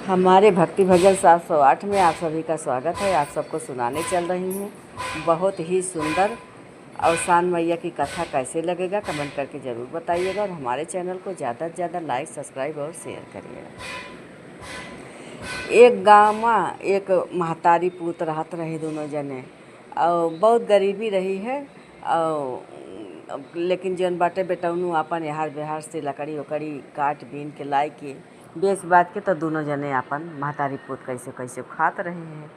हमारे भक्ति भजन 708 में आप सभी का स्वागत है। आप सबको सुनाने चल रही हूँ। बहुत ही सुंदर अवसान मैया की कथा कैसे लगेगा कमेंट करके ज़रूर बताइएगा और हमारे चैनल को ज़्यादा से ज़्यादा लाइक सब्सक्राइब और शेयर करिएगा। एक गाँव में एक महतारी पूत रहत रहे दोनों जने और बहुत गरीबी रही है और लेकिन जौन बाटे बेटौनु अपन यहार बिहार से लकड़ी उकड़ी काट बीन के लाई के बेच बाच के तो दोनों जने अपन महतारी पूत कैसे कैसे खात रहे हैं।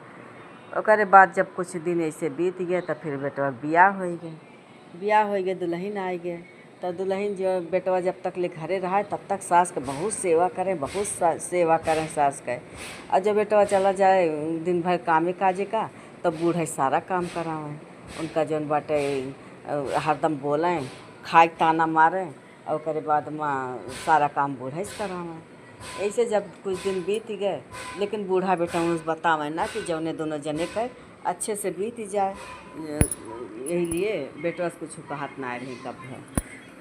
ओकरे बाद जब कुछ दिन ऐसे बीत गए तो फिर बेटवा बियाह हो गए दुल्हन आ गए। तो दुल्हन जो बेटवा जब तक ले घरे रहा तब तक सास के बहुत सेवा करें सास के। और जब बेटवा चला जाए दिन भर कामे काजे का तो बूढ़े सारा काम करावें उनका जौन बाटे हरदम बोलें खाए ताना मारें और ओकरे बाद में सारा काम बूढ़े से करावें। ऐसे जब कुछ दिन बीत गए लेकिन बूढ़ा बेटा उस बतावें ना कि जौने दोनों जने के अच्छे से बीत जाए, यही लिए बेटवा से कुछ कहत ना रही कब है।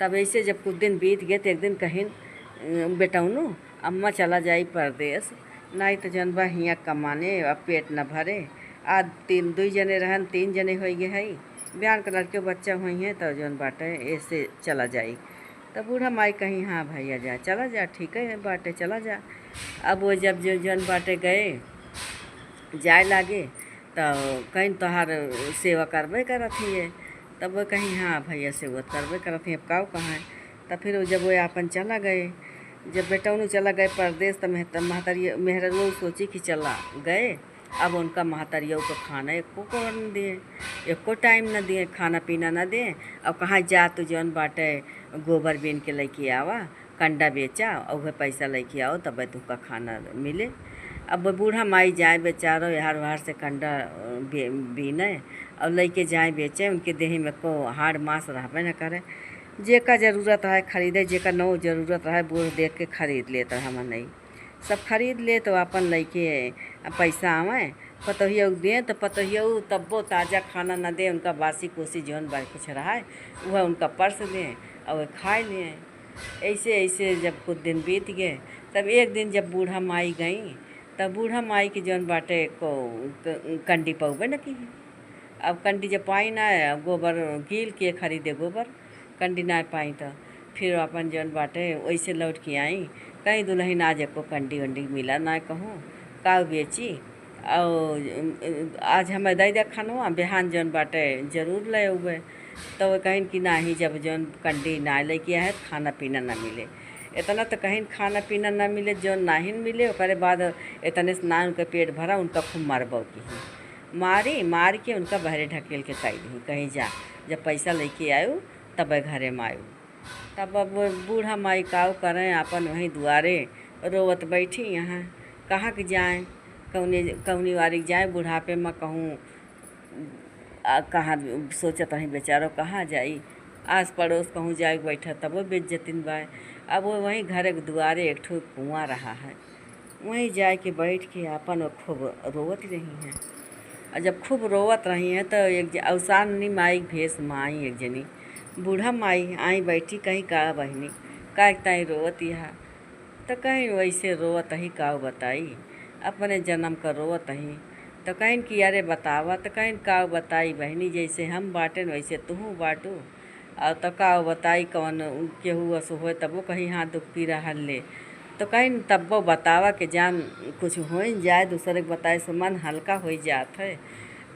तब ऐसे जब कुछ दिन बीत गए तो एक दिन कहीं बेटौनु अम्मा चला जाई परदेश नहीं तो जौन बा हियाँ कमाने अब पेट न भरे। आज दुई जने रहन 3 जने हो गए है बयान के लड़के बच्चा हुई हैं तो जौन बाटे ऐसे चला जाई। तो बूढ़ा माई कहीं हाँ भैया जा चला जा ठीक है बाटे चला जा। अब वो जब जौन बाटे गए जाए लागे तो कहीं तोहार सेवा करबे करत हिए। तब वो कहीं हाँ भैया सेवा करबे करत हिए अब काऊ कहाँ है। तो फिर जब वो अपन चला गए जब बेटौनु चला गए परदेश तो मेहररुआ सोची कि चला गए अब उनका महतरिया को खाना एको को न दिए एको टाइम न दिए खाना पीना न दिए। अब कहाँ जा तो जौन बाटे गोबर बीन के लेके आवा कंडा बेचा और वह पैसा लेके आओ तब तुमका खाना मिले। अब बूढ़ा माई जाए बेचारो यार वहार से कंडा बीने और लेके जाए बेचे उनके देह में को हाड़ मांस रहबे न करे। जेका ज़रूरत है खरीदे जेका नो ज़रूरत है बूढ़ देख के खरीद लेता है हम नहीं सब खरीद ले तो अपन लेके पैसा आवें पतोहिया दें तो पतोहिया तब्बो ताज़ा खाना न दे उनका बासी कोसी जौन बार कुछ रहा है वह उनका पर्स दें और खाए लें। ऐसे ऐसे जब कुछ दिन बीत गए तब एक दिन जब बूढ़ा माई गई तब बूढ़ा माई की जौन बाटे को कंडी पौबे न की। अब कंडी जब पाई ना अब गोबर गिल के खरीदे गोबर कंडी ना पाई तो फिर अपन जौन बाटे वैसे लौट के आई कहीं दुल्हन आज को कंडी वंडी मिला ना कहूँ काऊ बेची और आज हमें दे खानवा बिहान जौन बाटे जरूर ले उबे। तो वो कहीं कि नहीं जब जौन कंडी ना लेके आए खाना पीना ना मिले इतना तो कहीं खाना पीना ना मिले जौन नहीं मिले ओकरे बाद इतने से ना उनका पेट भरा उनका खूब मारबो की मार के उनका बहरे ढकेल के कही दी कहीं जा जब पैसा लेके आयो तब घरे में आयो। तब अब बूढ़ा माई काऊ करें अपन वहीं दुआरे रोवत बैठी यहाँ कहाँ के जाएँ कौनी वारी जाए बुढ़ापे में कहूँ कहाँ सोचत रही बेचारो कहाँ जाई आस पड़ोस कहूँ जाए बैठा तब वो बेइज्जतिन बाय। अब वो वहीं घर के दुआरे एक ठो कुआँ रहा है वहीं जाए के बैठ के अपन वो खूब रोवत रही हैं। और जब खूब रोवत रही हैं तो एक अवसानी माई भेष माई एक जनी बूढ़ा माई आई बैठी कहीं का बहनी का ताई रोवत यहाँ तो कहीं वैसे रोवत ही काऊ बताई अपने जन्म का रोवत ही तो कहीं कि अरे बतावा तो कहीं काऊ बताई बहनी जैसे हम बाटें वैसे तुहू बाटू और तो काऊ बताई कौन केहू असो हो तब वो कहीं हाँ दुख पी रहा ले तो कहीं तब वो बतावा के जान कुछ हो जाए दूसरे के बताए से मन हल्का हो जात है।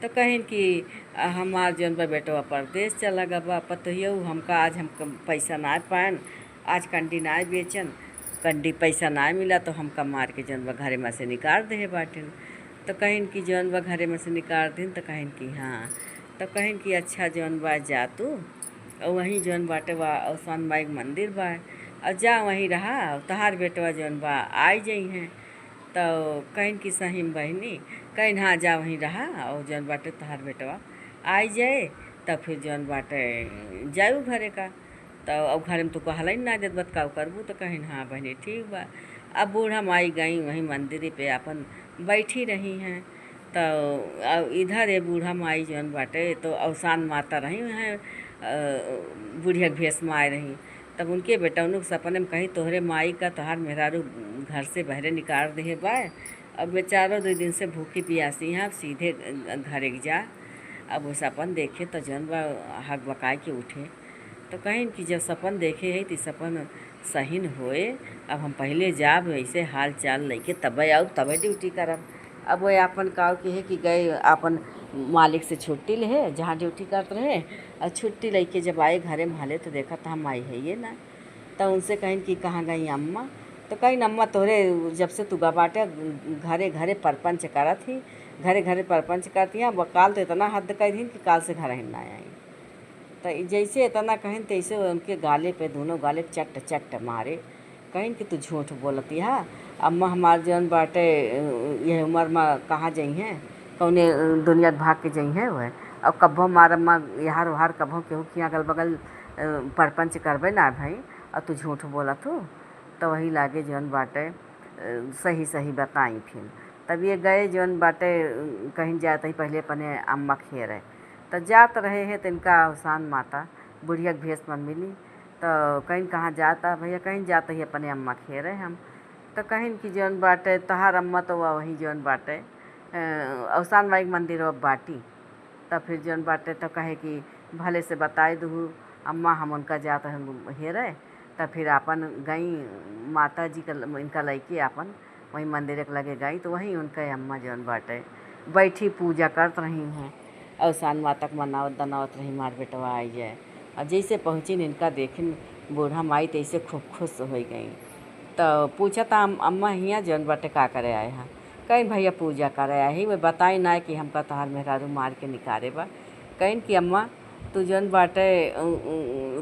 तो कहीं कि हमार जौन बा बेटवा परदेश चला गबा पतोहिया हमका आज हम पैसा ना पाएन आज कंडी ना बेचन कंडी पैसा ना मिला तो हमका मार के जौन बा घरे में से निकाल दे बाटिन। तो कहीं कि जौन बा घरे में से निकाल दिन तो कहीं कि हाँ तो कहीं कि अच्छा जौन बा जा तू और वहीं जौन बाटे बा अवसान माई मंदिर बा और जा वहीं रहा तहार बेटवा जौन बा आई जाइ हैं। तो कहीं कि सही बहनी कहीं हाँ जा वहीं रहा और जौन बाटे तहार बेटवा आई जाए तब फिर जौन बाटे जाऊ घरे का तो अब घर में तो कहला ना देत बत का करबू तो कहीं हाँ बहनी ठीक बा। अब बूढ़ा माई गई वहीं मंदिर पे अपन बैठी रही हैं। तो इधर ये बूढ़ा माई जौन बाटे तो अवसान माता रही हैं बुढ़िया भेष में आए रही तब उनके बेटौनु के सपने में कहीं तोहरे माई का तोहार मेहरारू घर से बहरे निकाल दे बाय। अब बेचारो 2 दिन से भूखी प्यासी हैं, अब सीधे घरे जा। अब वो सपन देखे तो जौन बा हक बकाए के उठे। तो कहीं कि जब सपन देखे है तो सपन सही न होए। अब हम पहले जाब ऐसे हाल चाल लेके तबे आऊ तबे ड्यूटी करब। अब वो आपन काव के है कि गए आपन मालिक से छुट्टी ले जहाँ ड्यूटी करते रहे, और छुट्टी लेके जब आए घरे में हाले तो देखा था हम आई है ये ना। तो उनसे कहीं कि कहाँ गई अम्मा। तो कहीं अम्मा तोहरे जब से तू गा बाटे घरे घरे परपंच करत थी, घरे घरे परपंच करती हैं। काल तो इतना हद कर दी कि काल से घर ही ना आई। तो जैसे इतना कहीं तैसे उनके गाले पे दोनों गाले चट चट मारे। कहीं कि तू झूठ बोलती है अम्मा, हमार जौन बाटे ये उम्र में कहाँ जाइ हैं, कौने दुनिया भाग के जाइ हैं वह। और कब्बो मार अम्मा यार वहार कब्बो केहू की अगल बगल परपंच करबे ना भाई, और तू झूठ बोलत हो। तो वही लागे जौन बाटे सही सही बताई फिर। तब ये गए जौन बाटे कहीं जाते ही पहले अपने अम्मा खेर है। तो जात रहे हैं तो इनका अवसान माता बुढ़िया के भेष में मिली। तो कहीं कहाँ जाता भैया, कहीं जाते ही अपने अम्मा खेर है हम। तो कहीं कि जौन बाटे तहार अम्मा तो वही जौन बाटे अवसान माई के मंदिर अब बाटी। तब फिर जौन बाटे तो कहे कि भले से बताए दूँ अम्मा हम उनका जात हेरे। तब फिर आपन गई माता जी का इनका लैके आपन वहीं मंदिर के लगे गई। तो वहीं उनका अम्मा जौन बाटे बैठी पूजा करत रही हैं, अवसान माता के मनावत दनावत रही मार बेटवा आई जाए। और जैसे पहुँची इनका देखिन बूढ़ा माई तैसे खूब खुश हो गई। तो पूछा था अम्मा हियाँ जौन बाटे का करे आए हैं। कहीं भैया पूजा करे आए ही, वे बताई ना कि हमका तोहार मेहरारू मार के निकारे बा। कहीं कि अम्मा तू जौन बाटे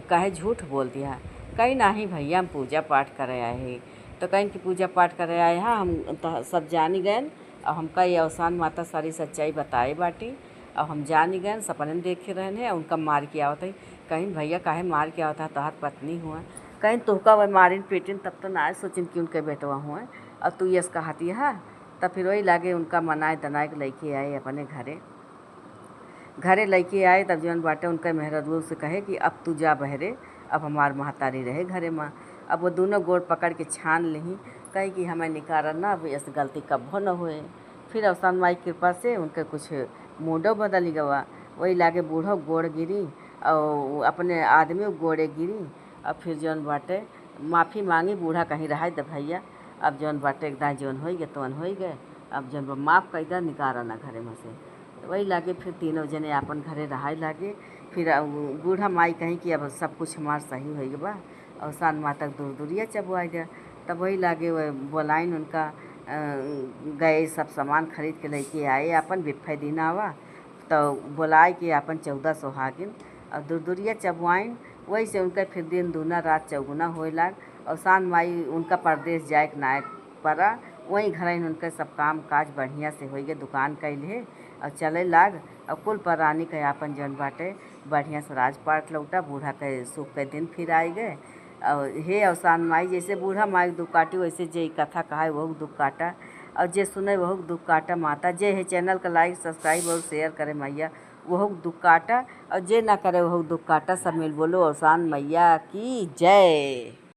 काहे झूठ बोल दिया। कहीं नाही भैया हम पूजा पाठ करे आए ही। तो कहीं कि पूजा पाठ करे आए हैं हम तो सब जानी गए। और हमका ये अवसान माता सारी सच्चाई बताए बाटी। और हम जानी गए सपने में देखे रहने हैं उनका मार के आवत है। कहीं भैया काहे मार के आवता है तोहार पत्नी हुआ। कहीं तुहका वह मारिन पीटिन तब तो ना सोचिन कि उनके बेटवा हुआ और तू यस कहती है। तब फिर वही लागे उनका मनाए दनाए के लेके आए अपने घरे लेके आए। तब जौन बाटे उनका मेहरारू से कहे कि अब तू जा बहरे, अब हमार महतारी रहे घरे माँ। अब वो दोनों गोड़ पकड़ के छान ली, कहे कि हमें निकारा ना, अब ऐसी गलती कब्बो न होए। फिर अवसान माई की कृपा से उनके कुछ मूडो बदल गवा। वही लागे बूढ़ो गोड़ गिरी और अपने आदमी गोड़े गिरी। अब फिर जौन बाटे माफ़ी मांगी बूढ़ा कहीं रहा तो भैया अब जौन बाटे एकदम जौन हो गए तौन हो गए। अब जौन माफ़ कर दा निकारा ना घरे में से। तो वही लागे फिर तीनों जने अपन घरे रहा लागे। फिर बूढ़ा माई कहीं कि अब सब कुछ हमार सही हो गया बा। अवसान माता दूर दूरिया चबुआ गया। तब वही लागे वह बोलाइन उनका गए सब सामान खरीद के लेके आए अपन बिफे दिन आवा। तो बुलाए कि अपन 14 सुहागिन और दूर दूरिया चबुआइन। वही से उनका फिर दिन दूना रात चौगुना होए लाग। अवसान माई उनका परदेश जाए के नायक पड़ा। वहीं घर उनका सब काम काज बढ़िया से हो गए, दुकान कैले और चले लाग। और कुल परानी के आपन जौन बाटे बढ़िया से राजपाट लौटा। बूढ़ा के सुख के दिन फिर आए गए। और हे अवसान माई जैसे बूढ़ा माई दुख काटी वैसे जे कथा कहा वह दुख काटा और जे सुने वह दुख काटा माता। जे है चैनल का लाइक सब्सक्राइब और शेयर करे मैया वह दुख काटा, और जे ना करे वह दुख काटा। सब मिल बोलो अवसान मैया की जय।